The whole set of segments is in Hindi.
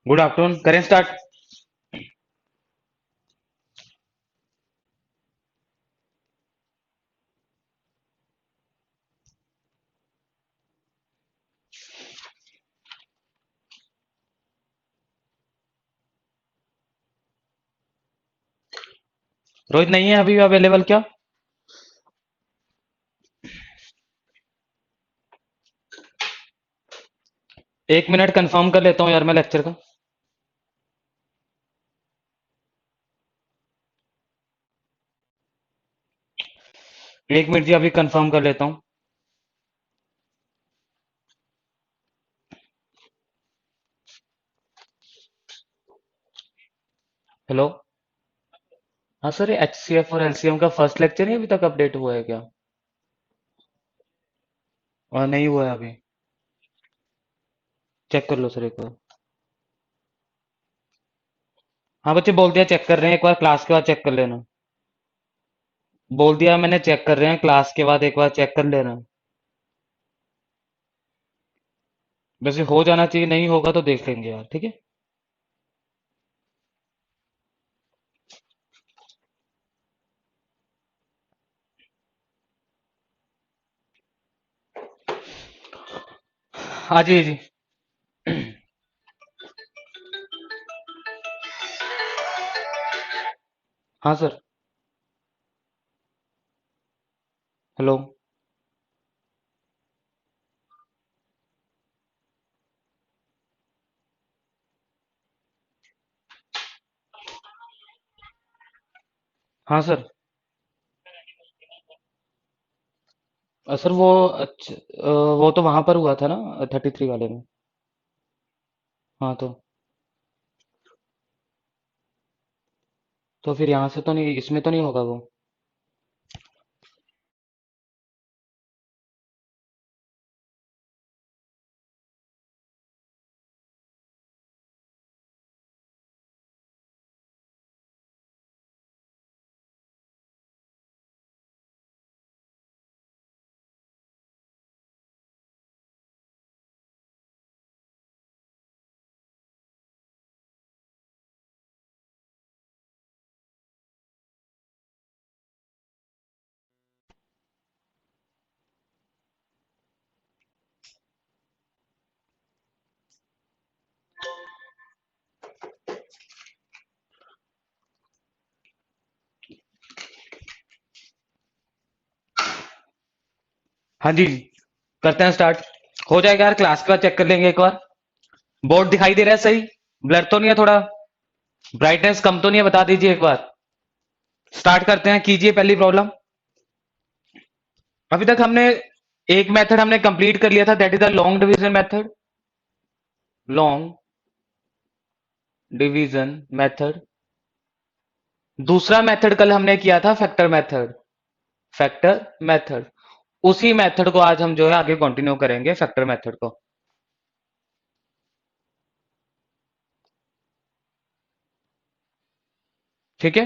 गुड आफ्टरनून, करें स्टार्ट। रोहित नहीं है अभी अवेलेबल क्या? एक मिनट कंफर्म कर लेता हूँ यार मैं लेक्चर का। एक मिनट जी, अभी कंफर्म कर लेता हूँ। हेलो। हाँ सर, एच सी एफ और एलसीएम का फर्स्ट लेक्चर ही अभी तक अपडेट हुआ है क्या? नहीं हुआ है अभी। चेक कर लो सर एक बार। हाँ बच्चे बोल दिया चेक कर रहे हैं, एक बार क्लास के बाद चेक कर लेना। बोल दिया मैंने, चेक कर रहे हैं, क्लास के बाद एक बार चेक कर लेना। वैसे हो जाना चाहिए, नहीं होगा तो देख लेंगे यार, ठीक है। हाँ जी जी। हाँ सर। हेलो। हाँ सर। सर वो अच्छा, वो तो वहां पर हुआ था ना 33 वाले में। हाँ तो फिर यहाँ से तो नहीं, इसमें तो नहीं होगा वो। हाँ जी, करते हैं स्टार्ट। हो जाएगा यार, क्लास के बाद चेक कर लेंगे एक बार। बोर्ड दिखाई दे रहा है सही? ब्लर तो नहीं है थोड़ा? ब्राइटनेस कम तो नहीं है, बता दीजिए एक बार। स्टार्ट करते हैं, कीजिए पहली प्रॉब्लम। अभी तक हमने एक मेथड हमने कंप्लीट कर लिया था, that is the long division method. Long division method. दूसरा मेथड कल हमने किया था फैक्टर मेथड। Factor method. उसी मेथड को आज हम जो है आगे कंटिन्यू करेंगे, फैक्टर मेथड को। ठीक है।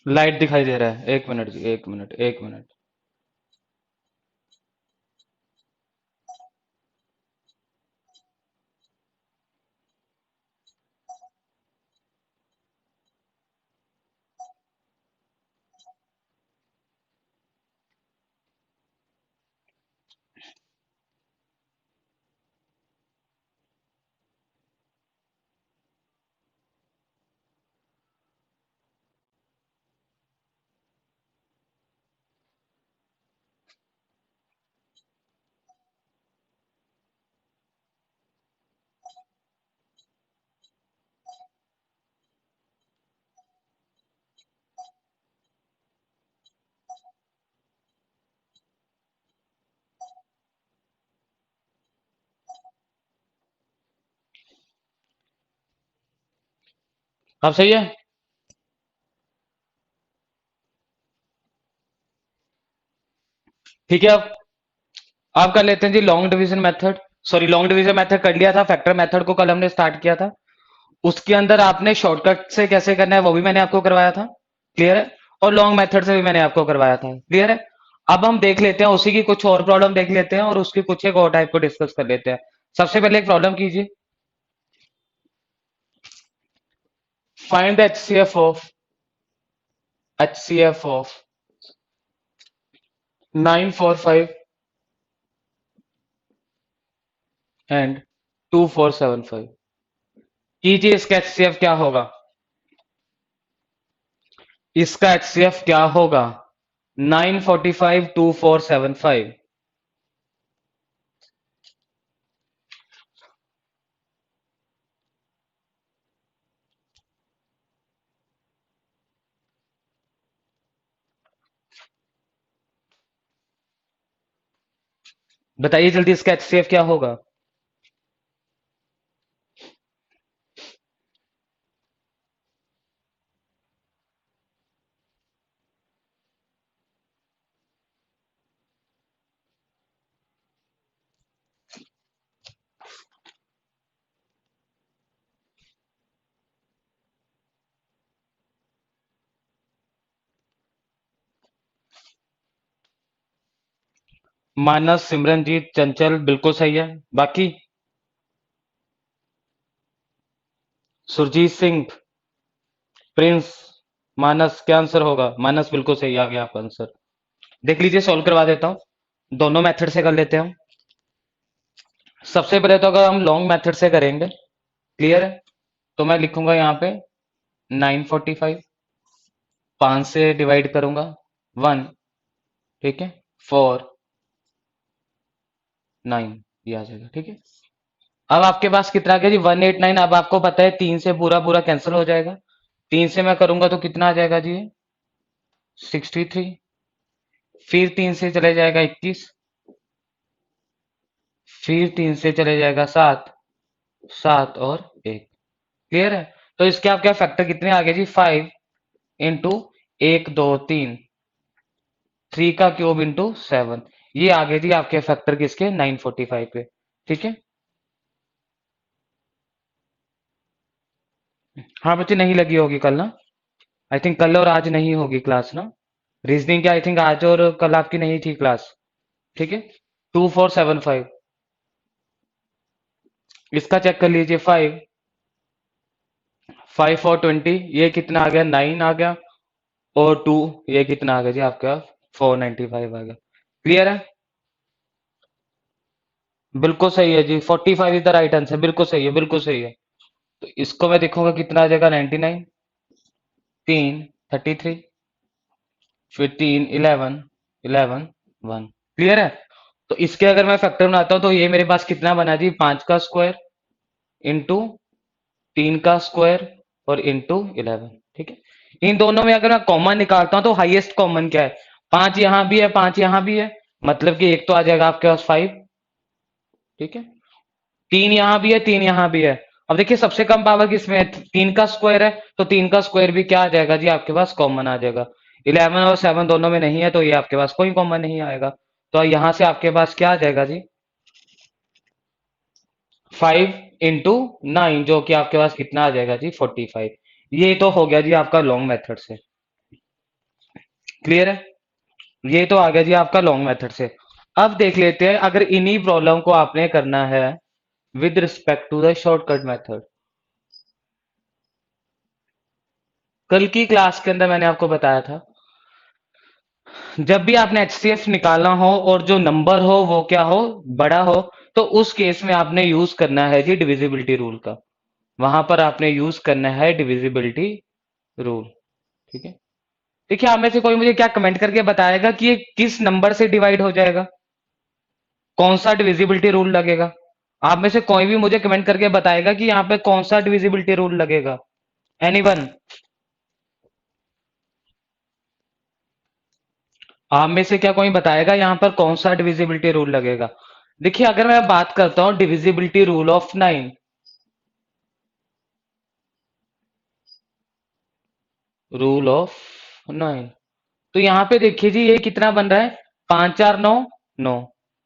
लाइट दिखाई दे रहा है, एक मिनट जी, एक मिनट एक मिनट। अब सही है। ठीक है, अब कर लेते हैं जी long division method. Sorry, long division method कर लिया था, फैक्टर मेथड को कल हमने स्टार्ट किया था। उसके अंदर आपने शॉर्टकट से कैसे करना है वो भी मैंने आपको करवाया था, क्लियर है। और लॉन्ग मेथड से भी मैंने आपको करवाया था, क्लियर है। अब हम देख लेते हैं उसी की कुछ और प्रॉब्लम देख लेते हैं और उसकी कुछ एक और टाइप को डिस्कस कर लेते हैं। सबसे पहले एक प्रॉब्लम कीजिए। Find the HCF of 945 and 2475। कीजिए इसका एचसीएफ क्या होगा। इसका एचसीएफ क्या होगा 945 2475। बताइए जल्दी इसका एचसीएफ क्या होगा। मानस, सिमरनजीत, चंचल बिल्कुल सही है। बाकी सुरजीत सिंह, प्रिंस, मानस, क्या आंसर होगा। मानस बिल्कुल सही आ गया आपका आंसर। देख लीजिए, सॉल्व करवा देता हूं, दोनों मेथड से कर लेते हैं हम। सबसे पहले तो अगर हम लॉन्ग मेथड से करेंगे, क्लियर है, तो मैं लिखूंगा यहाँ पे 945, 5 से डिवाइड करूंगा 1, ठीक है, 4, 9, ये आ जाएगा, ठीक है। अब आपके पास कितना आ गया जी 189। अब आपको पता है 3 से पूरा पूरा कैंसिल हो जाएगा, 3 से मैं करूंगा तो कितना आ जाएगा जी 63। फिर 3 से चले जाएगा 21, फिर 3 से चले जाएगा 7, 7 और 1, क्लियर है। तो इसके आपके फैक्टर कितने आ गए जी 5 इंटू 1 2 3, 3 का क्यूब इंटू 7। ये आ गए जी आपके फैक्टर किसके 945 पे, ठीक है। हाँ बच्चे, नहीं लगी होगी कल ना, आई थिंक कल और आज नहीं होगी क्लास ना। रीजनिंग की आई थिंक आज और कल आपकी नहीं थी क्लास, ठीक है। 2475, इसका चेक कर लीजिए। 5, 5 और 20, ये कितना आ गया 9 आ गया। और 2, ये कितना आ गया जी आपका 495 आ गया, क्लियर है। बिल्कुल सही है जी, 45 इज द राइट आंसर, बिल्कुल सही है, बिल्कुल सही है। तो इसको मैं देखूंगा कितना आ जाएगा 99, 3, 33, फिर 3, 11, 11, 1, क्लियर है। तो इसके अगर मैं फैक्टर बनाता हूं तो ये मेरे पास कितना बना जी 5 का स्क्वायर इंटू 3 का स्क्वायर और इंटू 11, ठीक है। इन दोनों में अगर मैं कॉमन निकालता हूं तो हाईएस्ट कॉमन क्या है, 5 यहां भी है, 5 यहां भी है, मतलब कि एक तो आ जाएगा आपके पास 5, ठीक है। 3 यहां भी है, 3 यहां भी है। अब देखिए सबसे कम पावर किसमें है, 3 का स्क्वायर है, तो 3 का स्क्वायर भी क्या आ जाएगा जी आपके पास कॉमन आ जाएगा। 11 और 7 दोनों में नहीं है तो ये आपके पास कोई कॉमन नहीं आएगा। तो यहां से आपके पास क्या आ जाएगा जी 5 इंटू 9, जो कि आपके पास कितना आ जाएगा जी 45। ये तो हो गया जी आपका लॉन्ग मेथड से, क्लियर है। ये तो आ गया जी आपका लॉन्ग मेथड से। अब देख लेते हैं अगर इन्हीं प्रॉब्लम को आपने करना है with respect to the shortcut method. कल की क्लास के अंदर मैंने आपको बताया था, जब भी आपने एचसीएफ निकालना हो और जो नंबर हो वो क्या हो, बड़ा हो, तो उस केस में आपने यूज करना है जी डिविजिबिलिटी रूल का। वहां पर आपने यूज करना है डिविजिबिलिटी रूल, ठीक है। देखिए आप में से कोई मुझे क्या कमेंट करके बताएगा कि ये किस नंबर से डिवाइड हो जाएगा, कौन सा डिविजिबिलिटी रूल लगेगा। आप में से कोई भी मुझे कमेंट करके बताएगा कि यहाँ पे कौन सा डिविजिबिलिटी रूल लगेगा। एनीवन, आप में से क्या कोई बताएगा यहाँ पर कौन सा डिविजिबिलिटी रूल लगेगा। देखिए अगर मैं बात करता हूं divisibility rule of 9, rule of 9। तो यहाँ पे देखिए जी ये कितना बन रहा है, 5 4 9 9,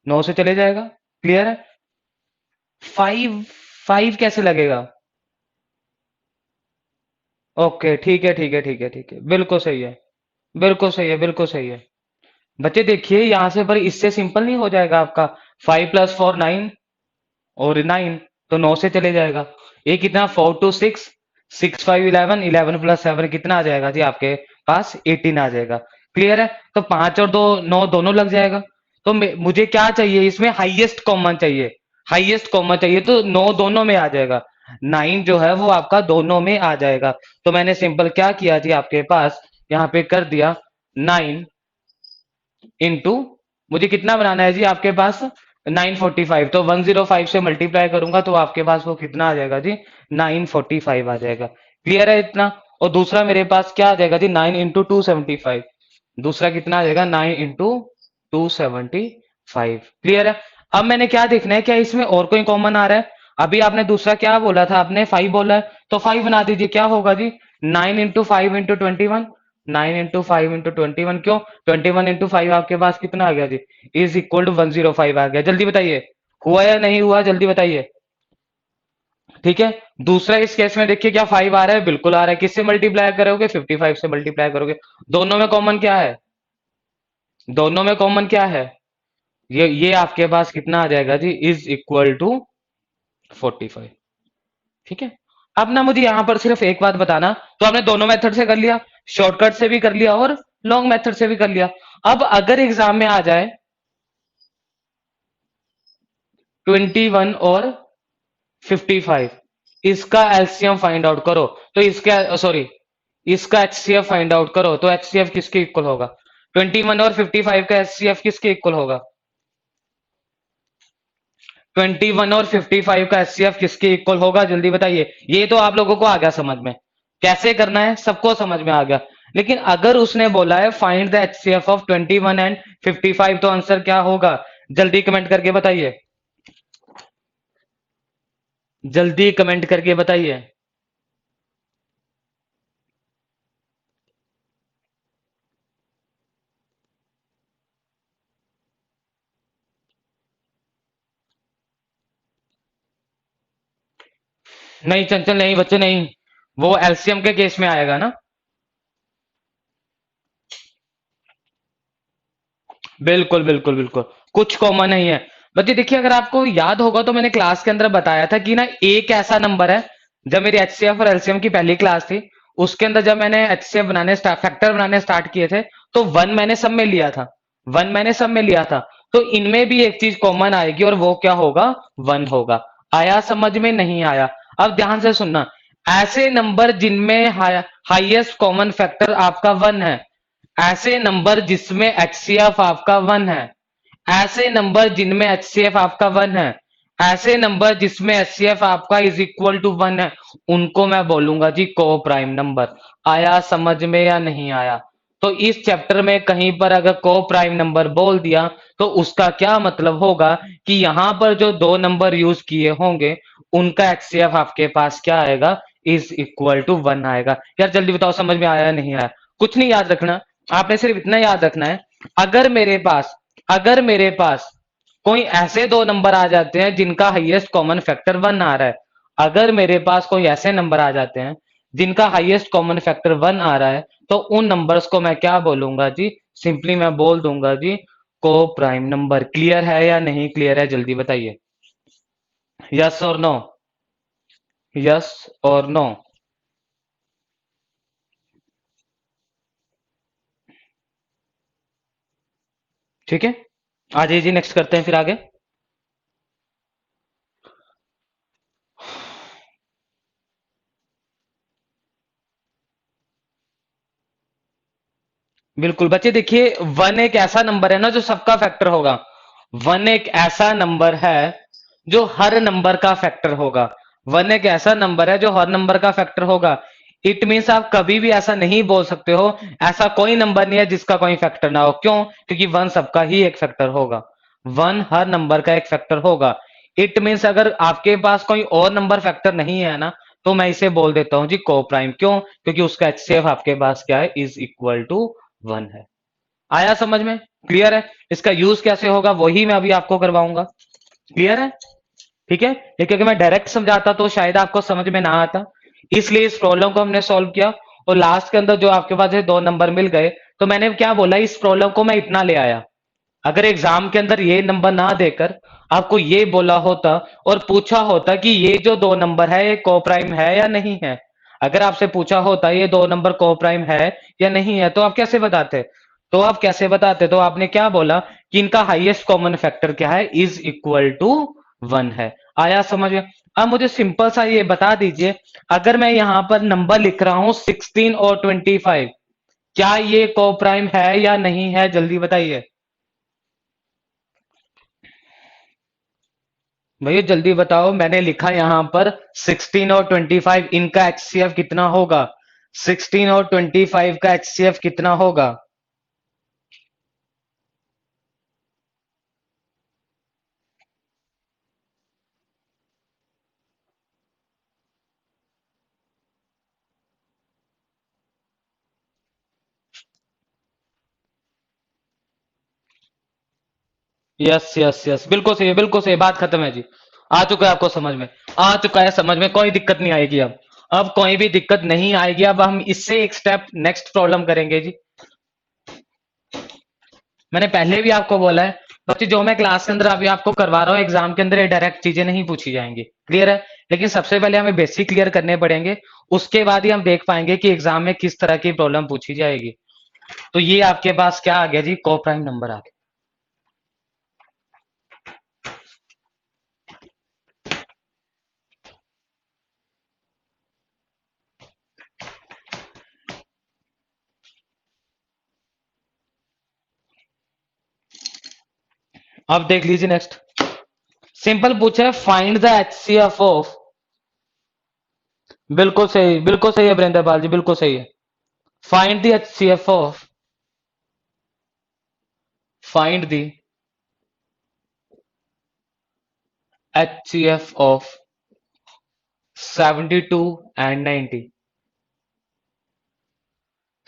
9 से चले जाएगा। क्लियर है। 5 5 कैसे लगेगा? ओके ठीक है ठीक है ठीक है ठीक है, बिल्कुल सही है, बिल्कुल सही है, बिल्कुल सही है। बच्चे देखिए यहां से पर इससे सिंपल नहीं हो जाएगा आपका, 5 + 4 9 और 9, तो 9 से चले जाएगा। ये कितना, 4 2 6, 6 5 11, 11 + 7 कितना आ जाएगा जी आपके पास, 18 आ जाएगा। क्लियर है। तो 5 और 2 9 दोनों लग जाएगा। तो मुझे क्या चाहिए इसमें, हाईएस्ट कॉमन चाहिए, हाईएस्ट कॉमन चाहिए, तो 9 दोनों में आ जाएगा, 9 जो है वो आपका दोनों में आ जाएगा। तो मैंने सिंपल क्या किया जी आपके पास, यहाँ पे कर दिया 9 इंटू, मुझे कितना बनाना है जी आपके पास, 945, तो 105 से मल्टीप्लाई करूंगा तो आपके पास वो कितना आ जाएगा जी, 945 आ जाएगा। क्लियर है इतना। और दूसरा मेरे पास क्या आ जाएगा जी, 9 × 275, दूसरा कितना आ जाएगा, 9 × 275। क्लियर है। अब मैंने क्या देखना है, क्या इसमें और कोई कॉमन आ रहा है? अभी आपने दूसरा क्या बोला था, आपने 5 बोला है, तो 5 बना दीजिए, क्या होगा जी, 9 × 5 × 21, 9 × 5 × 21, क्यों, 21 × 5 आपके पास कितना आ गया जी, इज इक्वल टू 105 आ गया। जल्दी बताइए, हुआ या नहीं हुआ, जल्दी बताइए। ठीक है। दूसरा इस केस में देखिए क्या 5 आ रहा है, बिल्कुल आ रहा है, किससे मल्टीप्लाई करोगे, 55 से मल्टीप्लाई करोगे। दोनों में कॉमन क्या है, दोनों में कॉमन क्या है, ये आपके पास कितना आ जाएगा जी, इज इक्वल टू 45। ठीक है। अब ना मुझे यहां पर सिर्फ एक बात बताना, तो हमने दोनों मेथड से कर लिया, शॉर्टकट से भी कर लिया और लॉन्ग मेथड से भी कर लिया। अब अगर एग्जाम में आ जाए 21 और 55, इसका एलसीएम फाइंड आउट करो, तो इसका सॉरी, इसका एचसीएफ फाइंड आउट करो, तो एचसीएफ किसके इक्वल होगा, 21 और 55 का एचसीएफ किसके इक्वल होगा, 21 और 55 का एचसीएफ किसके इक्वल होगा, जल्दी बताइए। ये तो आप लोगों को आ गया समझ में, कैसे करना है सबको समझ में आ गया। लेकिन अगर उसने बोला है find the HCF of 21 and 55, तो आंसर क्या होगा, जल्दी कमेंट करके बताइए, जल्दी कमेंट करके बताइए। नहीं चंचल, नहीं बच्चे, नहीं, वो एलसीएम के केस में आएगा ना। बिल्कुल बिल्कुल बिल्कुल, कुछ कॉमन नहीं है। बच्चे देखिए अगर आपको याद होगा तो मैंने क्लास के अंदर बताया था कि ना एक ऐसा नंबर है, जब मेरी एचसीएफ और एलसीएम की पहली क्लास थी, उसके अंदर जब मैंने एचसीएफ बनाने फैक्टर बनाने स्टार्ट किए थे, तो वन मैंने सब में लिया था, वन मैंने सब में लिया था। तो इनमें भी एक चीज कॉमन आएगी और वो क्या होगा, वन होगा। आया समझ में, नहीं आया? अब ध्यान से सुनना, ऐसे नंबर जिनमें हाईएस्ट कॉमन फैक्टर आपका वन है, ऐसे नंबर जिसमें एचसीएफ आपका वन है, ऐसे नंबर जिनमें एचसीएफ आपका वन है, ऐसे नंबर जिसमें एचसीएफ आपका इज इक्वल टू वन है, उनको मैं बोलूंगा जी को प्राइम नंबर। आया समझ में या नहीं आया? तो इस चैप्टर में कहीं पर अगर को प्राइम नंबर बोल दिया, तो उसका क्या मतलब होगा कि यहां पर जो दो नंबर यूज किए होंगे, उनका एचसीएफ आपके पास क्या आएगा, इज इक्वल टू वन आएगा। यार जल्दी बताओ समझ में आया या नहीं आया? कुछ नहीं याद रखना, आपने सिर्फ इतना याद रखना है, अगर मेरे पास कोई ऐसे दो नंबर आ जाते हैं जिनका हाईएस्ट कॉमन फैक्टर वन आ रहा है, अगर मेरे पास कोई ऐसे नंबर आ जाते हैं जिनका हाईएस्ट कॉमन फैक्टर वन आ रहा है, तो उन नंबर्स को मैं क्या बोलूंगा जी, सिंपली मैं बोल दूंगा जी को प्राइम नंबर। क्लियर है या नहीं क्लियर है, जल्दी बताइए, यस और नो, यस और नो। ठीक है, आ जाइए जी, नेक्स्ट करते हैं फिर आगे। बिल्कुल बच्चे देखिए, वन एक ऐसा नंबर है ना जो सबका फैक्टर होगा, वन एक ऐसा नंबर है जो हर नंबर का फैक्टर होगा, वन एक ऐसा नंबर है जो हर नंबर का फैक्टर होगा। इट मीन्स आप कभी भी ऐसा नहीं बोल सकते हो ऐसा कोई नंबर नहीं है जिसका कोई फैक्टर ना हो, क्यों, क्योंकि वन सबका ही एक फैक्टर होगा, वन हर नंबर का एक फैक्टर होगा। इट मीन्स अगर आपके पास कोई और नंबर फैक्टर नहीं है ना, तो मैं इसे बोल देता हूं जी को प्राइम। क्यों? क्योंकि उसका एचसीएफ आपके पास क्या है, इज इक्वल टू 1 है। आया समझ में? क्लियर है? इसका यूज कैसे होगा वही मैं अभी आपको करवाऊंगा। क्लियर है? ठीक है। लेकिन अगर मैं डायरेक्ट समझाता तो शायद आपको समझ में ना आता, इसलिए इस प्रॉब्लम को हमने सॉल्व किया। और लास्ट के अंदर जो आपके पास है 2 नंबर मिल गए, तो मैंने क्या बोला, इस प्रॉब्लम को मैं इतना ले आया। अगर एग्जाम के अंदर ये नंबर ना देकर आपको ये बोला होता और पूछा होता कि ये जो 2 नंबर है ये को प्राइम है या नहीं है, अगर आपसे पूछा होता ये 2 नंबर को प्राइम है या नहीं है, तो आप कैसे बताते? तो आपने क्या बोला कि इनका हाईएस्ट कॉमन फैक्टर क्या है, इज इक्वल टू 1 है। आया समझ में? अब मुझे सिंपल सा ये बता दीजिए, अगर मैं यहां पर नंबर लिख रहा हूं 16 और 25, क्या ये को प्राइम है या नहीं है, जल्दी बताइए भैया, जल्दी बताओ। मैंने लिखा यहां पर 16 और 25, इनका एचसीएफ कितना होगा? 16 और 25 का एचसीएफ कितना होगा? यस यस यस, बिल्कुल सही है, बिल्कुल सही, बात खत्म है जी। आ चुका है आपको समझ में, आ चुका है समझ में, कोई दिक्कत नहीं आएगी अब कोई भी दिक्कत नहीं आएगी। अब हम इससे एक स्टेप नेक्स्ट प्रॉब्लम करेंगे जी। मैंने पहले भी आपको बोला है बच्चे, जो मैं क्लास के अंदर अभी आपको करवा रहा हूँ एग्जाम के अंदर ये डायरेक्ट चीजें नहीं पूछी जाएंगी। क्लियर है? लेकिन सबसे पहले हमें बेसिक क्लियर करने पड़ेंगे, उसके बाद ही हम देख पाएंगे कि एग्जाम में किस तरह की प्रॉब्लम पूछी जाएगी। तो ये आपके पास क्या आ गया जी, को प्राइम नंबर आ गया। अब देख लीजिए नेक्स्ट, सिंपल पूछा है फाइंड द एचसीएफ ऑफ। बिल्कुल सही है वीरेंद्र पाल जी, बिल्कुल सही है। Find the HCF of, find the HCF of 72 and 90।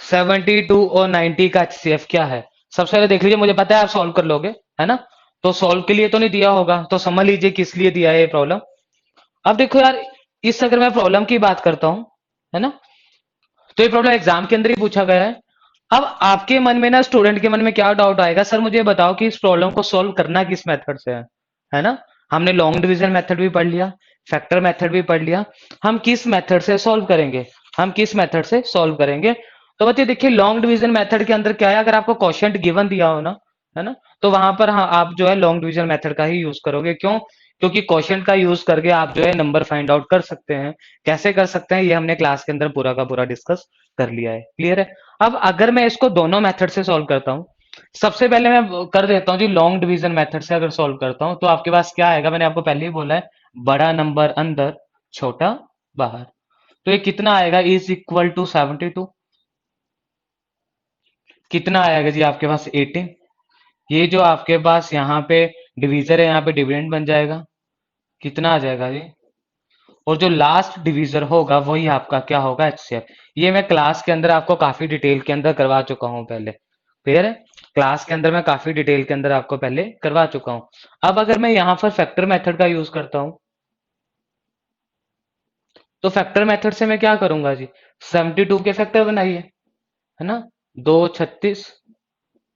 72 और 90 का एचसीएफ क्या है? सबसे पहले देख लीजिए, मुझे पता है आप सॉल्व कर लोगे, है ना? तो सॉल्व के लिए तो नहीं दिया होगा, तो समझ लीजिए किस लिए दिया है ये प्रॉब्लम। अब देखो यार, इस अगर मैं प्रॉब्लम की बात करता हूं, है ना, तो ये प्रॉब्लम एग्जाम के अंदर ही पूछा गया है। अब आपके मन में ना, स्टूडेंट के मन में क्या डाउट आएगा, सर मुझे बताओ कि इस प्रॉब्लम को सॉल्व करना किस मेथड से है ना? हमने लॉन्ग डिवीजन मेथड भी पढ़ लिया, फैक्टर मेथड भी पढ़ लिया, हम किस मेथड से सॉल्व करेंगे, हम किस मेथड से सॉल्व करेंगे? तो बच्चे देखिए, लॉन्ग डिवीजन मेथड के अंदर क्या है, अगर आपको क्वेश्चन गिवन दिया हो ना, है ना, तो वहां पर हाँ आप जो है लॉन्ग डिवीजन मेथड का ही यूज करोगे। क्यों? क्योंकि क्वेश्चन का यूज करके आप जो है नंबर फाइंड आउट कर सकते हैं। कैसे कर सकते हैं ये हमने क्लास के अंदर पूरा का पूरा डिस्कस कर लिया है। क्लियर है? अब अगर मैं इसको दोनों मेथड से सॉल्व करता हूं, सबसे पहले मैं कर देता हूं जी लॉन्ग डिवीजन मेथड से अगर सॉल्व करता हूं, तो आपके पास क्या आएगा, मैंने आपको पहले ही बोला है, बड़ा नंबर अंदर छोटा बाहर। तो ये कितना आएगा, इज इक्वल टू 72। कितना आएगा जी आपके पास, 18। ये जो आपके पास यहाँ पे डिवीजर है, यहाँ पे डिविडेंड बन जाएगा, कितना आ जाएगा जी? और जो लास्ट डिवीजर होगा वही आपका क्या होगा, एचसीएफ। ये मैं क्लास के अंदर आपको काफी डिटेल के अंदर करवा चुका हूं पहले। क्लियर है? क्लास के अंदर मैं काफी डिटेल के अंदर आपको पहले करवा चुका हूं। अब अगर मैं यहां पर फैक्टर मेथड का यूज करता हूं, तो फैक्टर मेथड से मैं क्या करूंगा जी, 72 के फैक्टर बनाइए, है ना, 2 36,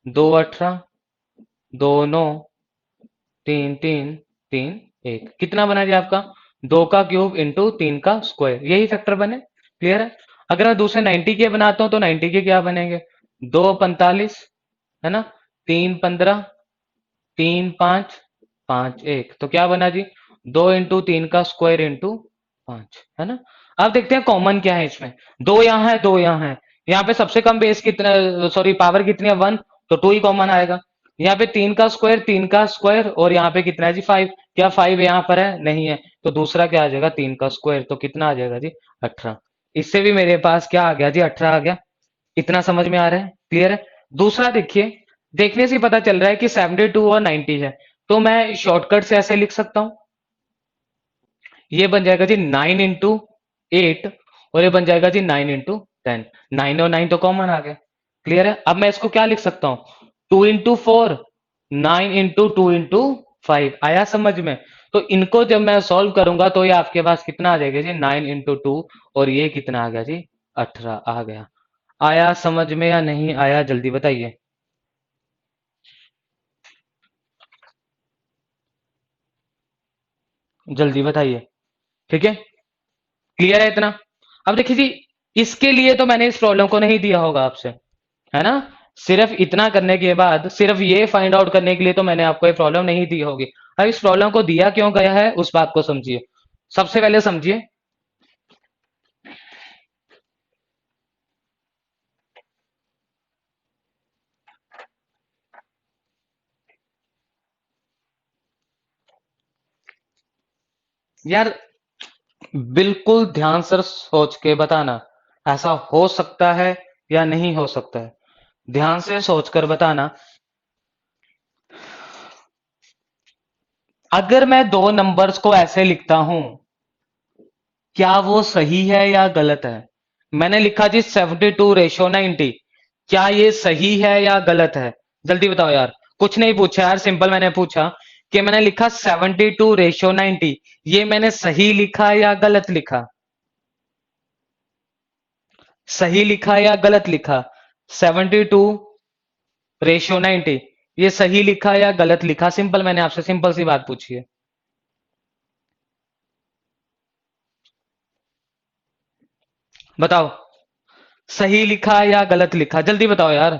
2 18, 2 9, 3 3, 3 1, कितना बना जी आपका, 2 का क्यूब इंटू 3 का स्क्वायर, यही फैक्टर बने। क्लियर है? अगर मैं दूसरे 90 के बनाता हूं तो 90 के क्या बनेंगे, 2 45, है ना, 3 15, 3 5, 5 1, तो क्या बना जी, 2 इंटू 3 का स्क्वायर इंटू 5, है ना? अब देखते हैं कॉमन क्या है इसमें। दो यहाँ है, दो यहाँ है, यहाँ पे सबसे कम बेस कितना, सॉरी पावर कितनी है, 1, तो 2 ही कॉमन आएगा। यहाँ पे 3 का स्क्वायर, 3 का स्क्वायर, और यहाँ पे कितना है जी, 5। क्या 5 यहाँ पर है? नहीं है, तो दूसरा क्या आ जाएगा, 3 का स्क्वायर, तो कितना आ जाएगा जी, 18। इससे भी मेरे पास क्या आ गया जी, 18 आ गया। इतना समझ में आ रहा है? क्लियर है? दूसरा देखिए, देखने से ही पता चल रहा है कि 72 और 90 है, तो मैं शॉर्टकट से ऐसे लिख सकता हूं, ये बन जाएगा जी 9 इंटू 8 और ये बन जाएगा जी 9 इंटू 10। 9 और 9 तो कॉमन आ गया। क्लियर है? अब मैं इसको क्या लिख सकता हूं? 2 इंटू 4, 9 इंटू 2 इंटू 5। आया समझ में? तो इनको जब मैं सॉल्व करूंगा तो ये आपके पास कितना आ जाएगा जी? 9 इंटू 2 और ये कितना आ गया जी? 18 आ गया। आया समझ में या नहीं आया? जल्दी बताइए। जल्दी बताइए। ठीक है? क्लियर है इतना? अब देखिए जी, इसके लिए तो मैंने इस प्रॉब्लम को नहीं दिया होगा आपसे, है ना? सिर्फ इतना करने के बाद, सिर्फ ये फाइंड आउट करने के लिए तो मैंने आपको ये प्रॉब्लम नहीं दी होगी। अब इस प्रॉब्लम को दिया क्यों गया है उस बात को समझिए। सबसे पहले समझिए, यार बिल्कुल ध्यान से सोच के बताना, ऐसा हो सकता है या नहीं हो सकता है। ध्यान से सोचकर बताना। अगर मैं दो नंबर्स को ऐसे लिखता हूं, क्या वो सही है या गलत है? मैंने लिखा जी 72:90। क्या ये सही है या गलत है? जल्दी बताओ यार। कुछ नहीं पूछा यार, सिंपल मैंने पूछा कि मैंने लिखा 72:90, ये मैंने सही लिखा या गलत लिखा? सही लिखा या गलत लिखा? 72:90, ये सही लिखा या गलत लिखा? सिंपल, मैंने आपसे सिंपल सी बात पूछी है। बताओ, सही लिखा या गलत लिखा? जल्दी बताओ यार।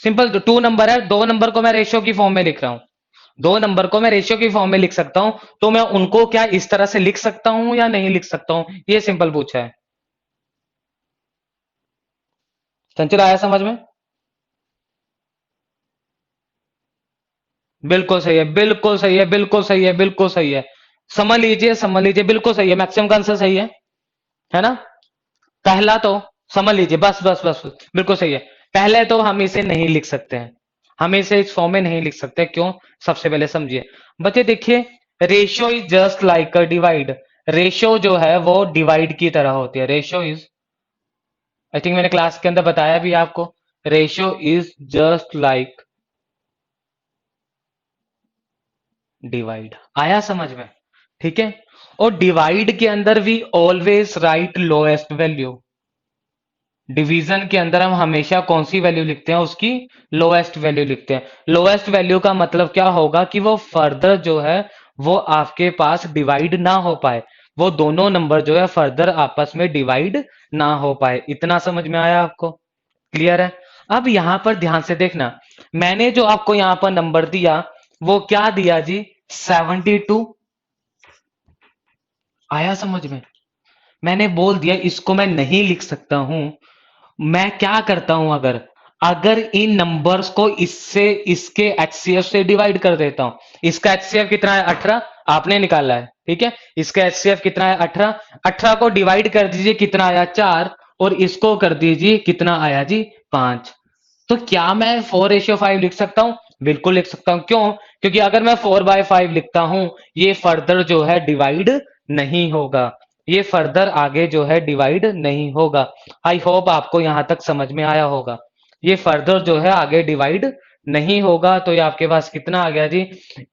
सिंपल, तो टू नंबर है, दो नंबर को मैं रेशियो की फॉर्म में लिख रहा हूं। दो नंबर को मैं रेशियो की फॉर्म में लिख सकता हूं, तो मैं उनको क्या इस तरह से लिख सकता हूं या नहीं लिख सकता हूं? ये सिंपल पूछा है। चंचल, आया समझ में? बिल्कुल सही है, बिल्कुल सही है, बिल्कुल सही है, बिल्कुल सही है। समझ लीजिए, समझ लीजिए, बिल्कुल सही है, मैक्सिमम का आंसर सही है ना? पहला तो समझ लीजिए, बस बस बस बस, बिल्कुल सही है। पहले तो हम इसे नहीं लिख सकते हैं, हम इसे इस फॉर्म में नहीं लिख सकते। क्यों? सबसे पहले समझिए बच्चे, देखिए, ratio is just like a divide. Ratio जो है वो डिवाइड की तरह होती है। रेशियो इज, आई थिंक मैंने क्लास के अंदर बताया भी आपको, ratio is just like divide. आया समझ में? ठीक है? और डिवाइड के अंदर we always write lowest value. Division के अंदर हम हमेशा कौन सी वैल्यू लिखते हैं? उसकी लोएस्ट वैल्यू लिखते हैं। लोएस्ट वैल्यू का मतलब क्या होगा कि वो फर्दर जो है वो आपके पास डिवाइड ना हो पाए, वो दोनों नंबर जो है फर्दर आपस में डिवाइड ना हो पाए। इतना समझ में आया आपको? क्लियर है? अब यहां पर ध्यान से देखना, मैंने जो आपको यहां पर नंबर दिया वो क्या दिया जी? 72। आया समझ में? मैंने बोल दिया इसको मैं नहीं लिख सकता हूं। मैं क्या करता हूं, अगर अगर इन नंबर्स को इससे, इसके एचसीएफ से डिवाइड कर देता हूं। इसका एचसीएफ कितना है? 18। आपने निकाला है, ठीक है? इसका एचसीएफ कितना है? 18। 18 को डिवाइड कर दीजिए, कितना आया? 4। और इसको कर दीजिए, कितना आया जी? 5। तो क्या मैं 4:5 लिख सकता हूं? बिल्कुल लिख सकता हूं। क्यों? क्योंकि अगर मैं 4/5 लिखता हूं, ये फर्दर जो है डिवाइड नहीं होगा, ये फर्दर आगे जो है डिवाइड नहीं होगा। आई होप आपको यहां तक समझ में आया होगा। ये फर्दर जो है आगे डिवाइड नहीं होगा। तो ये आपके पास कितना आ गया जी?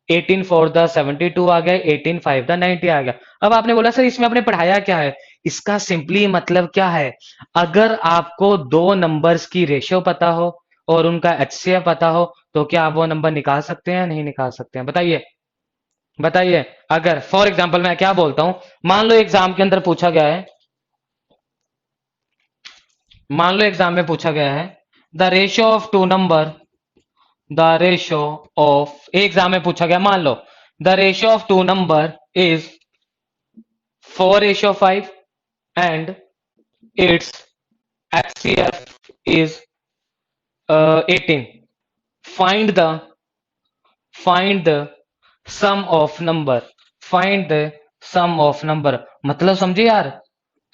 18 4 द 72 आ गया, 18 5 द 90 आ गया। अब आपने बोला सर इसमें आपने पढ़ाया क्या है? इसका सिंपली मतलब क्या है, अगर आपको दो नंबर्स की रेशियो पता हो और उनका एचसीएफ पता हो, तो क्या आप वो नंबर निकाल सकते हैं या नहीं निकाल सकते हैं? बताइए, बताइए। अगर फॉर एग्जांपल मैं क्या बोलता हूं, मान लो एग्जाम के अंदर पूछा गया है, मान लो एग्जाम में पूछा गया है the ratio of two number, the ratio of, exam में पूछा गया, मान लो the ratio of two number is 4:5 and it's HCF is 18। Find the, find the sum of number, find the sum of number. मतलब समझे यार?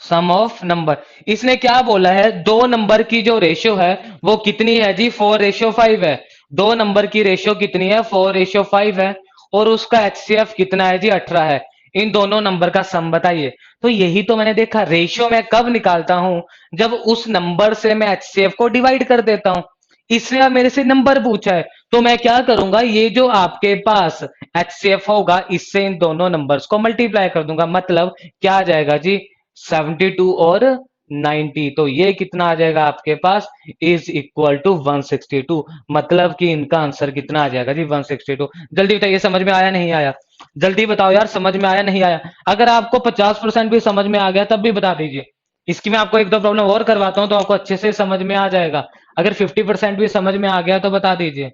Sum of number. इसने क्या बोला है, दो नंबर की जो रेशियो है वो कितनी है जी? 4:5 है। दो नंबर की रेशियो कितनी है, 4:5 है, और उसका एचसीएफ कितना है जी, 18 है। इन दोनों नंबर का सम बताइए। तो यही तो मैंने देखा, रेशियो मैं कब निकालता हूं, जब उस नंबर से मैं एचसीएफ को डिवाइड कर देता हूं। इसने अब मेरे से नंबर पूछा है, तो मैं क्या करूंगा, ये जो आपके पास एचसीएफ होगा, इससे इन दोनों नंबर्स को मल्टीप्लाई कर दूंगा। मतलब क्या आ जाएगा जी, 72 और 90। तो ये कितना आ जाएगा आपके पास, इज इक्वल टू 162। मतलब कि इनका आंसर कितना आ जाएगा जी, 162। जल्दी बताइए, समझ में आया नहीं आया? जल्दी बताओ यार, समझ में आया नहीं आया? अगर आपको 50% भी समझ में आ गया तब भी बता दीजिए। इसकी मैं आपको एक दो प्रॉब्लम और करवाता हूं तो आपको अच्छे से समझ में आ जाएगा। अगर 50% भी समझ में आ गया तो बता दीजिए।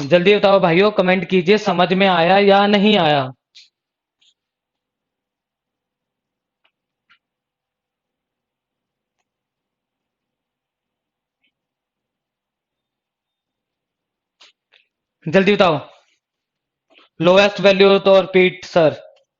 जल्दी बताओ भाइयों, कमेंट कीजिए, समझ में आया या नहीं आया? जल्दी बताओ। लोएस्ट वैल्यू तो repeat sir,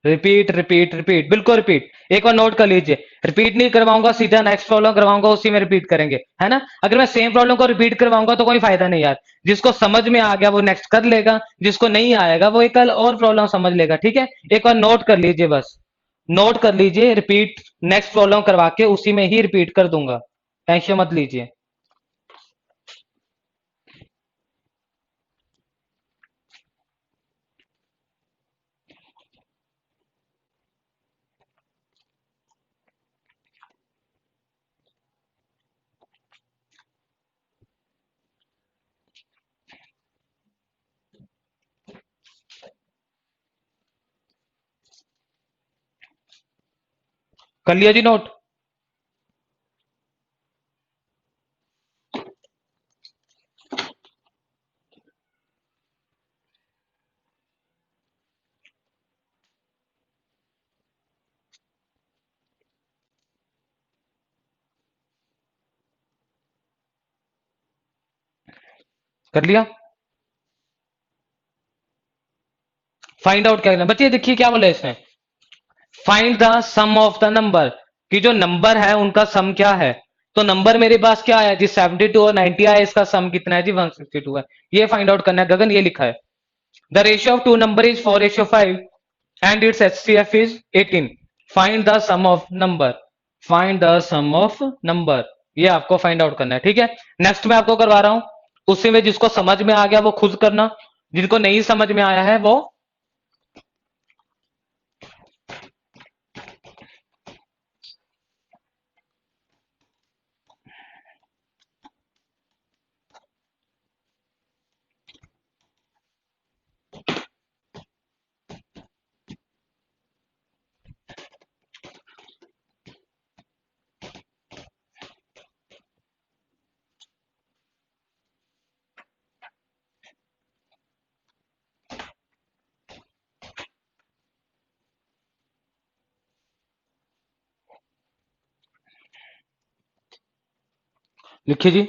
repeat repeat repeat, बिल्कुल रिपीट। एक बार नोट कर लीजिए, रिपीट नहीं करवाऊंगा, सीधा नेक्स्ट प्रॉब्लम करवाऊंगा, उसी में रिपीट करेंगे, है ना? अगर मैं सेम प्रॉब्लम को रिपीट करवाऊंगा तो कोई फायदा नहीं यार। जिसको समझ में आ गया वो नेक्स्ट कर लेगा, जिसको नहीं आएगा वो एक कल और प्रॉब्लम समझ लेगा, ठीक है? एक बार नोट कर लीजिए, बस नोट कर लीजिए, रिपीट नेक्स्ट प्रॉब्लम करवा के उसी में ही रिपीट कर दूंगा, टेंशन मत लीजिए। कर लिया जी नोट? कर लिया? फाइंड आउट क्या करना बच्चे, देखिए क्या बोला इसने, find the sum of the number, कि जो नंबर है उनका सम क्या है। तो नंबर मेरे पास क्या आया जी, 72 और 90 आया, इसका सम कितना है जी, 162 है। ये फाइंड आउट करना है गगन, ये लिखा है। The ratio of two number is 4:5 and it's HCF is 18। Find the sum of number, find the sum of number, ये आपको फाइंड आउट करना है, ठीक है? नेक्स्ट मैं आपको करवा रहा हूं, उसी में जिसको समझ में आ गया वो खुद करना, जिनको नहीं समझ में आया है वो। लिखिए जी,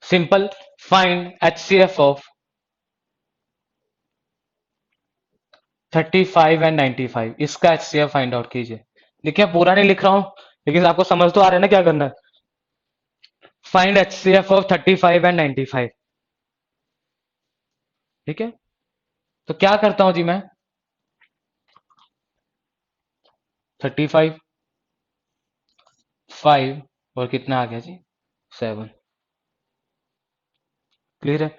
simple, find HCF of 35 and 95, इसका एचसीएफ फाइंड आउट कीजिए। देखिए पूरा नहीं लिख रहा हूं, लेकिन आपको समझ तो आ रहा है ना क्या करना है। फाइंड एचसीएफ ऑफ 35 एंड 95, ठीक है? तो क्या करता हूं जी मैं, 35, 5 और कितना आ गया जी, 7। क्लियर है?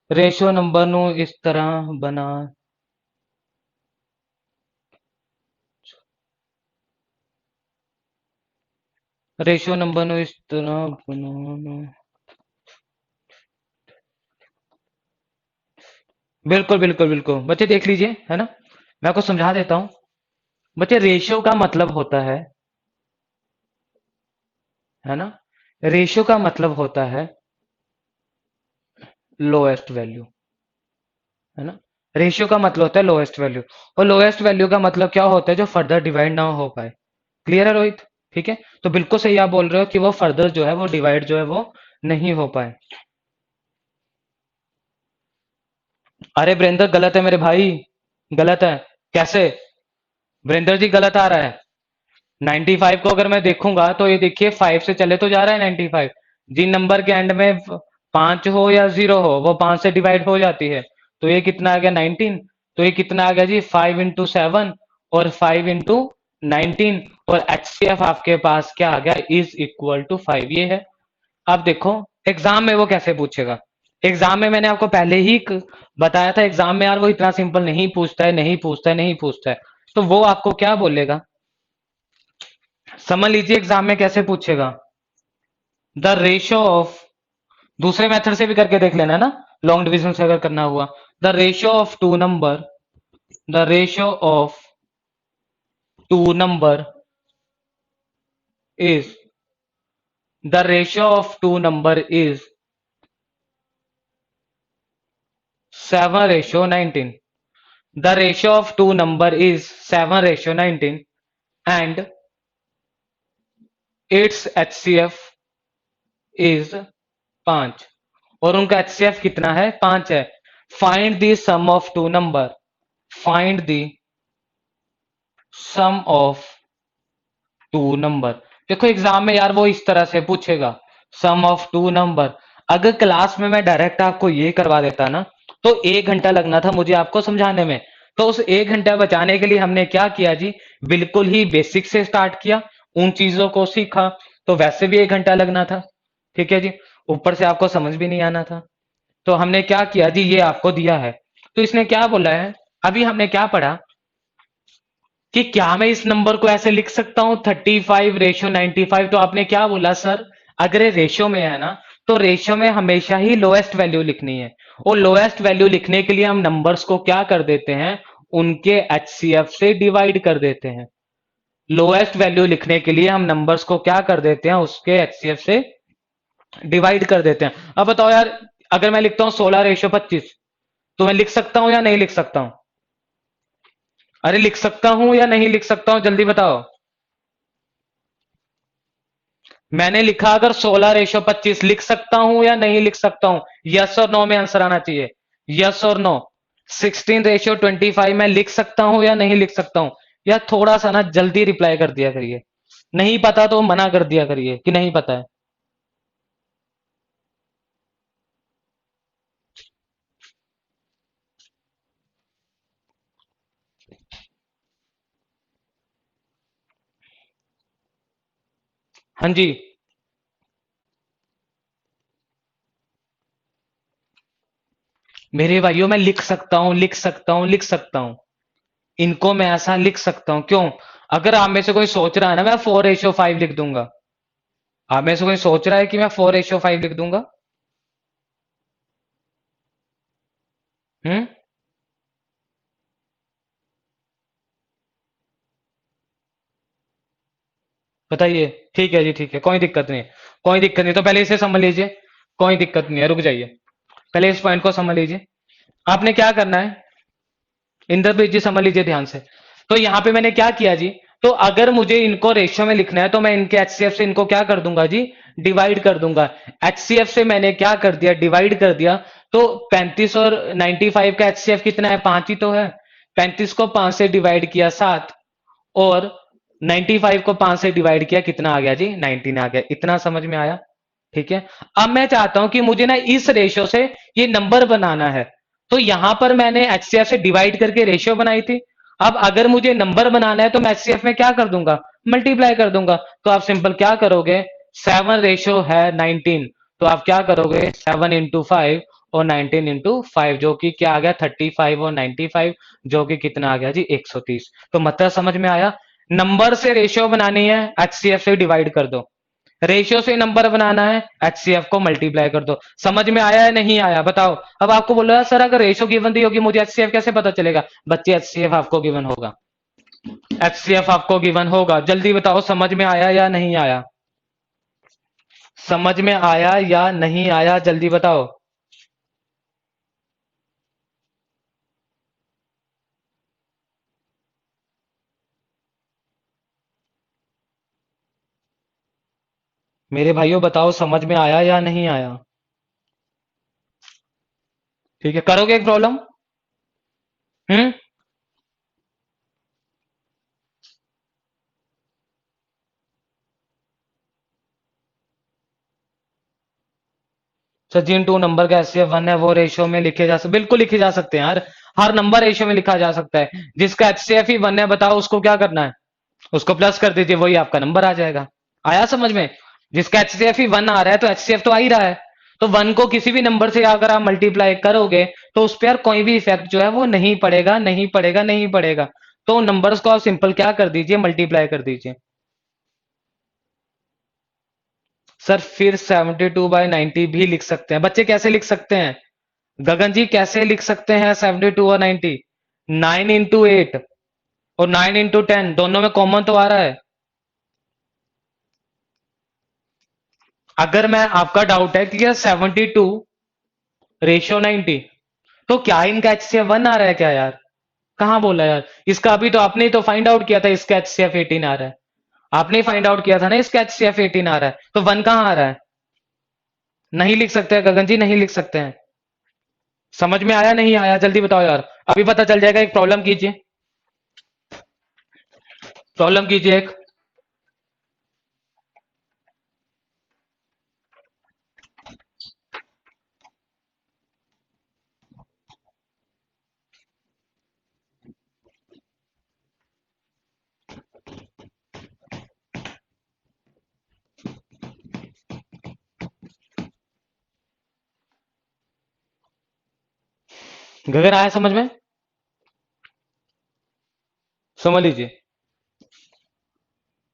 रेशियो नंबर नु इस तरह बना, रेशियो नंबर नु इस तरह बनाना। बिल्कुल बिल्कुल बिल्कुल बच्चे, देख लीजिए, है ना? मैं आपको समझा देता हूं। बच्चे, रेशियो का मतलब होता है ना? रेशियो का मतलब होता है लोएस्ट वैल्यू, है ना? रेशियो का मतलब होता है लोएस्ट वैल्यू, और लोएस्ट वैल्यू का मतलब क्या होता है, जो फर्दर डिवाइड ना हो पाए। क्लियर है रोहित? ठीक है, तो बिल्कुल सही आप बोल रहे हो कि वो फर्दर जो है वो डिवाइड जो है वो नहीं हो पाए। अरे वीरेंद्र, गलत है मेरे भाई, गलत है। कैसे? वीरेंद्र जी गलत आ रहा है। 95 को अगर मैं देखूंगा तो ये देखिए 5 से चले तो जा रहा है 95, जिन नंबर के एंड में 5 हो या 0 हो, वो 5 से डिवाइड हो जाती है। तो ये कितना आ गया 19। तो ये कितना आ गया जी 5 इंटू 7 और 5 इंटू 19, और HCF आपके पास क्या आ गया, इज इक्वल टू 5, ये है। अब देखो एग्जाम में वो कैसे पूछेगा। एग्जाम में मैंने आपको पहले ही बताया था, एग्जाम में यार वो इतना सिंपल नहीं पूछता है, नहीं पूछता है, नहीं पूछता है। तो वो आपको क्या बोलेगा, समझ लीजिए एग्जाम में कैसे पूछेगा। द रेशियो ऑफ, दूसरे मेथड से भी करके देख लेना ना, लॉन्ग डिवीजन से अगर करना हुआ। The ratio of two number, the ratio of two number is, the ratio of two number is 7:19। The ratio of two number is 7:19 and its HCF is 5, और उनका HCF कितना है, 5 है। Find the sum of two number, find the sum of two number. देखो एग्जाम में यार वो इस तरह से पूछेगा, सम ऑफ टू नंबर। अगर क्लास में मैं डायरेक्ट आपको ये करवा देता ना, तो 1 घंटा लगना था मुझे आपको समझाने में। तो उस 1 घंटा बचाने के लिए हमने क्या किया जी, बिल्कुल ही बेसिक से स्टार्ट किया, उन चीजों को सीखा। तो वैसे भी 1 घंटा लगना था, ठीक है जी, ऊपर से आपको समझ भी नहीं आना था। तो हमने क्या किया जी, ये आपको दिया है। तो इसने क्या बोला है, अभी हमने क्या पढ़ा कि क्या मैं इस नंबर को ऐसे लिख सकता हूं 35:95। तो आपने क्या बोला सर, अगर ये रेशियो में है ना, तो रेशियो में हमेशा ही लोएस्ट वैल्यू लिखनी है। और लोएस्ट वैल्यू लिखने के लिए हम नंबर्स को क्या कर देते हैं, उनके HCF से डिवाइड कर देते हैं। लोएस्ट वैल्यू लिखने के लिए हम नंबर्स को क्या कर देते हैं, उसके HCF से डिवाइड कर देते हैं। अब बताओ यार, अगर मैं लिखता हूं 16:25, तो मैं लिख सकता हूं या नहीं लिख सकता हूं? अरे लिख सकता हूं या नहीं लिख सकता हूं, जल्दी बताओ। मैंने लिखा अगर 16:25 लिख सकता हूं या नहीं लिख सकता हूं, यस और नो में आंसर आना चाहिए, यस और नो। 16:25 मैं लिख सकता हूं या नहीं लिख सकता हूं? या थोड़ा सा ना जल्दी रिप्लाई कर दिया करिए, नहीं पता तो मना कर दिया करिए कि नहीं पता है। हाँ जी, मेरे भाइयों मैं लिख सकता हूं, लिख सकता हूं, लिख सकता हूं, इनको मैं ऐसा लिख सकता हूं, क्यों? अगर आप में से कोई सोच रहा है ना मैं 4:5 लिख दूंगा, आप में से कोई सोच रहा है कि मैं 4:5 लिख दूंगा? हम्म, बताइए। ठीक है जी, ठीक है, कोई दिक्कत नहीं है, कोई दिक्कत नहीं। तो पहले इसे समझ लीजिए, कोई दिक्कत नहीं है, रुक जाइए, पहले इस पॉइंट को समझ लीजिए। आपने क्या करना है, इंद्रप्रीत जी समझ लीजिए ध्यान से। तो यहां पे मैंने क्या किया जी, तो अगर मुझे इनको रेशियो में लिखना है, तो मैं इनके HCF से इनको क्या कर दूंगा जी, डिवाइड कर दूंगा। HCF से मैंने क्या कर दिया, डिवाइड कर दिया। तो 35 और 95 का HCF कितना है, 5 ही तो है। 35 को 5 से डिवाइड किया 7, और 95 को 5 से डिवाइड किया, कितना आ गया जी, 19 आ गया। इतना समझ में आया? ठीक है। अब मैं चाहता हूं कि मुझे ना इस रेशियो से ये नंबर बनाना है। तो यहां पर मैंने HCF से डिवाइड करके रेशियो बनाई थी। अब अगर मुझे नंबर बनाना है, तो मैं HCF में क्या कर दूंगा, मल्टीप्लाई कर दूंगा। तो आप सिंपल क्या करोगे, 7 रेशियो है 19, तो आप क्या करोगे, 7 इंटू 5 और 19 इंटू 5, जो कि क्या आ गया 35 और 95, जो कि कितना आ गया जी 130। तो मतलब समझ में आया, नंबर से रेशियो बनानी है, HCF से डिवाइड कर दो। रेशियो से नंबर बनाना है, HCF को मल्टीप्लाई कर दो। समझ में आया या नहीं आया, बताओ। अब आपको बोल रहा है सर अगर रेशियो गिवन दी होगी, मुझे HCF कैसे पता चलेगा? बच्चे HCF आपको गिवन होगा, HCF आपको गिवन होगा। जल्दी बताओ समझ में आया या नहीं आया, समझ में आया या नहीं आया, जल्दी बताओ। मेरे भाइयों बताओ समझ में आया या नहीं आया? ठीक है, करोगे एक प्रॉब्लम? हम्म, सर जिन टू नंबर का एचसीएफ 1 है वो रेशियो में लिखे जा सकते, बिल्कुल लिखे जा सकते हैं यार, हर नंबर रेशियो में लिखा जा सकता है। जिसका एचसीएफ ही 1 है बताओ उसको क्या करना है, उसको प्लस कर दीजिए, वही आपका नंबर आ जाएगा। आया समझ में? जिसका एचसीएफ ही 1 आ रहा है तो एचसीएफ तो आ ही रहा है, तो 1 को किसी भी नंबर से अगर आप मल्टीप्लाई करोगे तो उस पर यार कोई भी इफेक्ट जो है वो नहीं पड़ेगा, नहीं पड़ेगा, नहीं पड़ेगा। तो नंबर्स को आप सिंपल क्या कर दीजिए, मल्टीप्लाई कर दीजिए। सर फिर 72/90 भी लिख सकते हैं बच्चे, कैसे लिख सकते हैं गगन जी, कैसे लिख सकते हैं 72 और 90? 9 × 8 और 9 × 10 दोनों में कॉमन तो आ रहा है। अगर मैं, आपका डाउट है कि क्या 72/90, तो क्या इनका एचसीएफ 1 आ रहा है क्या यार? कहां बोला यार इसका? अभी तो आपने ही तो फाइंड आउट किया था इसका एचसीएफ 18 आ रहा है, आपने ही फाइंड आउट किया था ना इसका एचसीएफ 18 आ रहा है, तो 1 कहां आ रहा है? नहीं लिख सकते हैं गगन जी, नहीं लिख सकते हैं। समझ में आया नहीं आया जल्दी बताओ यार, अभी पता चल जाएगा। एक प्रॉब्लम कीजिए, प्रॉब्लम कीजिए एक। गगन आया समझ में? समझ लीजिए,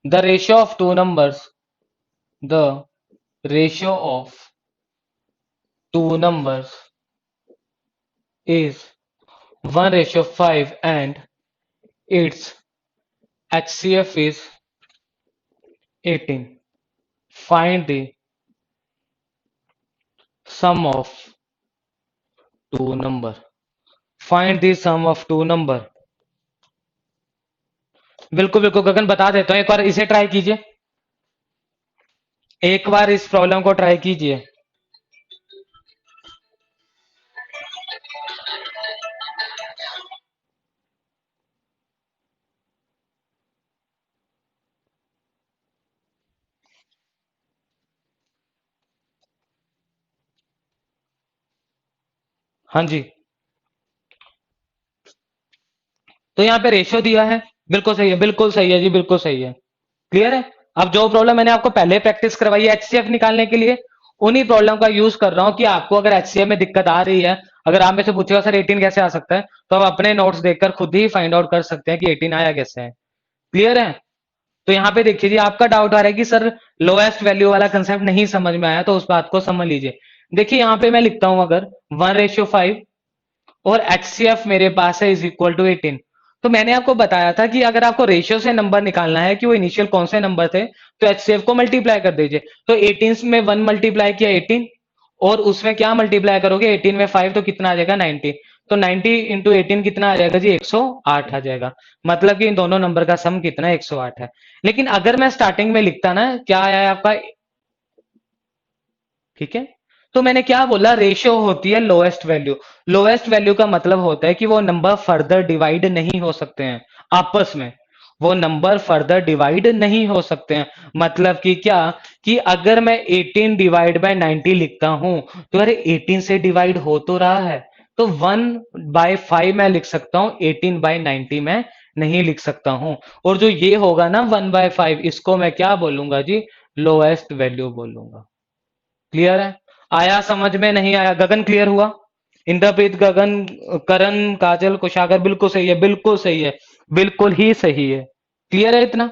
the ratio of two numbers, the ratio of two numbers is 1:5 and its HCF is 18. Find the sum of two number. Find the sum of two number. बिल्कुल बिल्कुल गगन बता देता हूं, एक बार इसे ट्राई कीजिए, एक बार इस प्रॉब्लम को ट्राई कीजिए। हाँ जी, तो यहाँ पे रेशियो दिया है, बिल्कुल सही है, बिल्कुल सही है जी, बिल्कुल सही है। क्लियर है? अब जो प्रॉब्लम मैंने आपको पहले प्रैक्टिस करवाई है एचसीएफ निकालने के लिए, उन्हीं प्रॉब्लम का यूज कर रहा हूं कि आपको अगर एचसीएफ में दिक्कत आ रही है, अगर आप में से पूछेगा सर 18 कैसे आ सकता है, तो आप अपने नोट्स देखकर खुद ही फाइंड आउट कर सकते हैं कि 18 आया कैसे है। क्लियर है? तो यहाँ पे देखिए जी, आपका डाउट आ रहा है कि सर लोएस्ट वैल्यू वाला कंसेप्ट नहीं समझ में आया, तो उस बात को समझ लीजिए। देखिए यहाँ पे मैं लिखता हूं अगर 1:5 और एचसीएफ मेरे पास है इज इक्वल टू 18, तो मैंने आपको बताया था कि अगर आपको रेशियो से नंबर निकालना है कि वो इनिशियल कौन से नंबर थे, तो एचसीएफ को मल्टीप्लाई कर दीजिए। तो 18 में 1 मल्टीप्लाई किया 18, और उसमें क्या मल्टीप्लाई करोगे 18 में 5, तो कितना आ जाएगा 90। तो 90 इंटू 18 कितना आ जाएगा जी? 108 आ जाएगा। मतलब कि इन दोनों नंबर का सम कितना है? 108 है। लेकिन अगर मैं स्टार्टिंग में लिखता ना, क्या आया है आपका? ठीक है, तो मैंने क्या बोला, रेशियो होती है लोएस्ट वैल्यू। लोएस्ट वैल्यू का मतलब होता है कि वो नंबर फर्दर डिवाइड नहीं हो सकते हैं आपस में, वो नंबर फर्दर डिवाइड नहीं हो सकते हैं। मतलब कि क्या, कि अगर मैं 18 डिवाइड बाय 90 लिखता हूं, तो अरे 18 से डिवाइड हो तो रहा है, तो 1/5 मैं लिख सकता हूं, 18/90 में नहीं लिख सकता हूं। और जो ये होगा ना 1/5, इसको मैं क्या बोलूंगा जी? लोएस्ट वैल्यू बोलूंगा। क्लियर है? आया समझ में नहीं आया? गगन क्लियर हुआ? इंद्रप्रीत, गगन, करण, काजल, कुशागर, बिल्कुल सही है, बिल्कुल सही है, बिल्कुल ही सही है। क्लियर है इतना?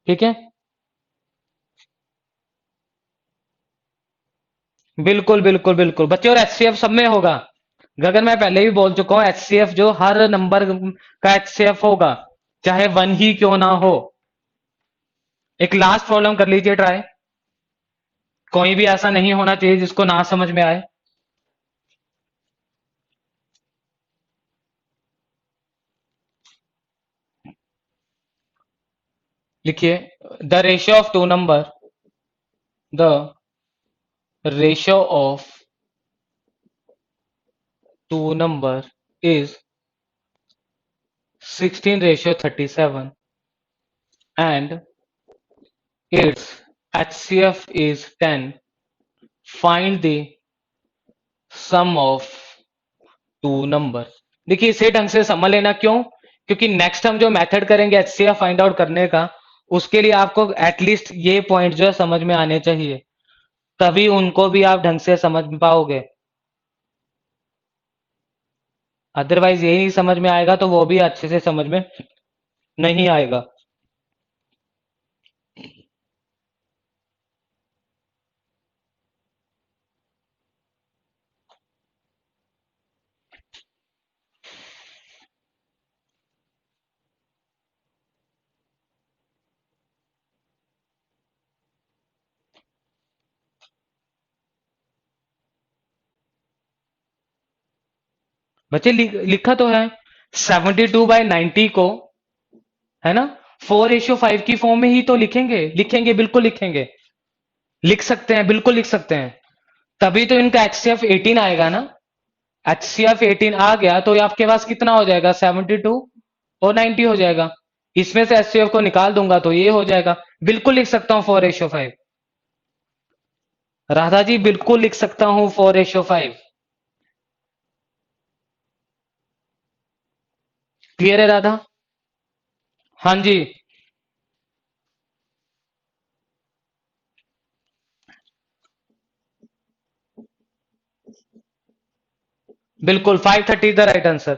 ठीक है, बिल्कुल बिल्कुल बिल्कुल बच्चे, और एचसीएफ सब में होगा। गगन मैं पहले भी बोल चुका हूं, एचसीएफ जो हर नंबर का एचसीएफ होगा, चाहे 1 ही क्यों ना हो। एक लास्ट प्रॉब्लम कर लीजिए ट्राई, कोई भी ऐसा नहीं होना चाहिए जिसको ना समझ में आए। लिखिए, the ratio of two number, the ratio of two number is 16:37 and its HCF is 10. Find the sum of two number. देखिए इसे ढंग से समझ लेना, क्यों? क्योंकि नेक्स्ट हम जो मेथड करेंगे एचसीएफ फाइंड आउट करने का, उसके लिए आपको एटलीस्ट ये पॉइंट जो है समझ में आने चाहिए, तभी उनको भी आप ढंग से समझ पाओगे। अदरवाइज यही नहीं समझ में आएगा तो वो भी अच्छे से समझ में नहीं आएगा। बच्चे लिखा तो है 72/90 को, है ना, 4:5 की फॉर्म में ही तो लिखेंगे, लिखेंगे बिल्कुल लिखेंगे, लिख सकते हैं, बिल्कुल लिख सकते हैं। तभी तो इनका एचसीएफ 18 आएगा ना। एचसीएफ 18 आ गया तो ये आपके पास कितना हो जाएगा, 72 और 90 हो जाएगा। इसमें से एचसीएफ को निकाल दूंगा तो ये हो जाएगा। बिल्कुल लिख सकता हूँ 4:5। राधा जी बिल्कुल लिख सकता हूँ 4:5। क्लियर है राधा? हाँ जी, बिल्कुल 5:30 is the right answer.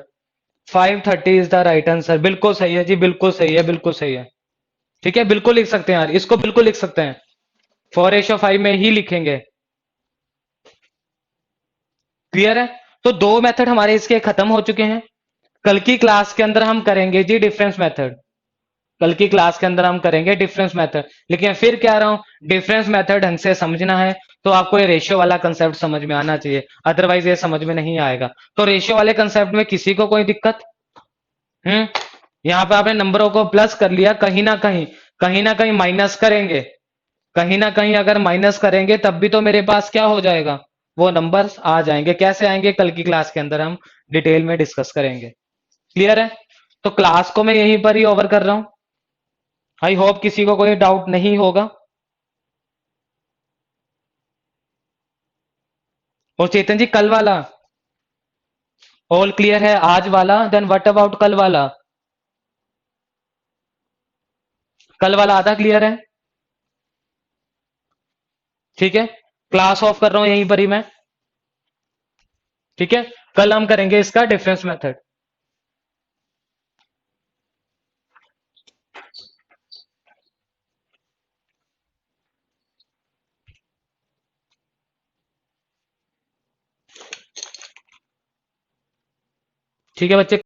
5:30 is the right answer, बिल्कुल सही है जी, बिल्कुल सही है, बिल्कुल सही है। ठीक है, बिल्कुल लिख सकते हैं यार, इसको बिल्कुल लिख सकते हैं, 4:5 में ही लिखेंगे। क्लियर है? तो दो मेथड हमारे इसके खत्म हो चुके हैं। कल की क्लास के अंदर हम करेंगे जी डिफरेंस मेथड। कल की क्लास के अंदर हम करेंगे डिफरेंस मेथड, लेकिन फिर कह रहा हूं डिफरेंस मेथड ढंग से समझना है तो आपको ये रेशियो वाला कंसेप्ट समझ में आना चाहिए, अदरवाइज ये समझ में नहीं आएगा। तो रेशियो वाले कंसेप्ट में किसी को कोई दिक्कत? हम्म। यहाँ पे आपने नंबरों को प्लस कर लिया, कहीं ना कहीं माइनस करेंगे, कहीं ना कहीं अगर माइनस करेंगे तब भी तो मेरे पास क्या हो जाएगा, वो नंबर्स आ जाएंगे। कैसे आएंगे, कल की क्लास के अंदर हम डिटेल में डिस्कस करेंगे। क्लियर है? तो क्लास को मैं यहीं पर ही ओवर कर रहा हूं। आई होप किसी को कोई डाउट नहीं होगा। और चेतन जी कल वाला ऑल क्लियर है? आज वाला देन व्हाट अबाउट कल वाला? कल वाला आधा क्लियर है? ठीक है, क्लास ऑफ कर रहा हूं यहीं पर ही मैं। ठीक है, कल हम करेंगे इसका डिफरेंस मेथड। ठीक है बच्चे।